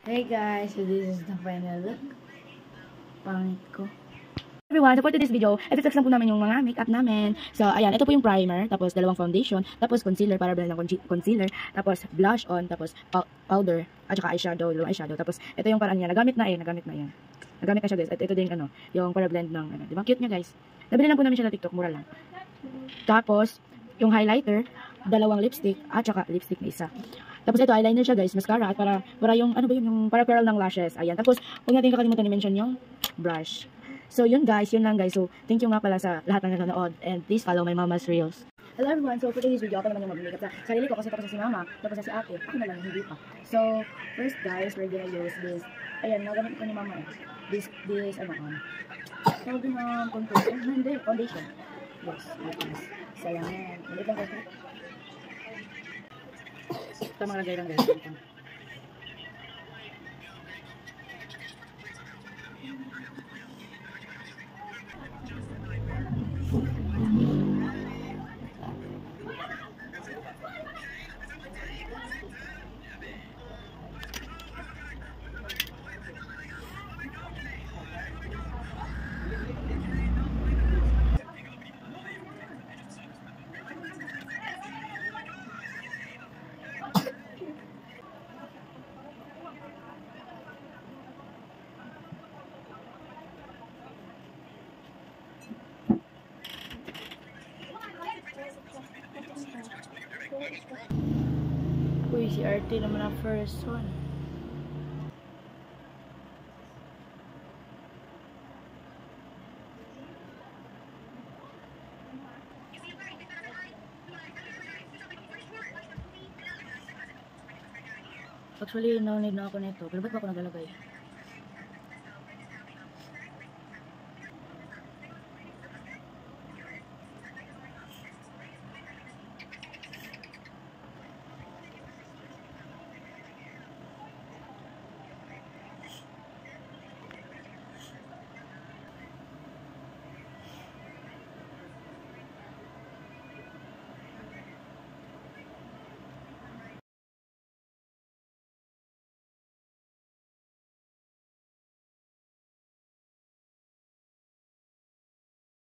Hey guys, so this is the final look. Pangit ko. Everyone, so for today's video, i-fix lang po namin yung mga makeup namin. So, ayan, ito po yung primer, tapos dalawang foundation, tapos concealer para blend ng concealer, tapos blush on, tapos powder, at saka eyeshadow, dalawang eyeshadow. Tapos, ito yung paraan niya, nagamit na yan. Nagamit na siya guys, at ito din yung para blend ng, di ba? Cute niya guys. Nabili lang po namin siya sa TikTok, mura lang. Tapos, yung highlighter, dalawang lipstick, at saka lipstick na isa. Tapos ito, eyeliner siya guys, mascara, at para yung, ano ba yun, yung para curl ng lashes. Ayan, tapos, huwag natin kakalimutan i-mention yung brush. So, yun lang guys. So, thank you nga pala sa lahat ng nanonood. And please follow my mama's reels. Hello everyone, so for today's video, ako naman yung mag-makeup sa sarili ko kasi tapos si mama, tapos si ate, ako na lang, hindi pa. So, first guys, we're gonna use this. Ayan, nagamit ko ni mama eh. This, tawag na contour. Hindi, foundation. Yes, so yan. Ulit lang kasi. Ito mga lagay lang guys. Uy, si RT naman ang first one. Actually, no need na ako nito. Pero ba't ba ako naglalagay?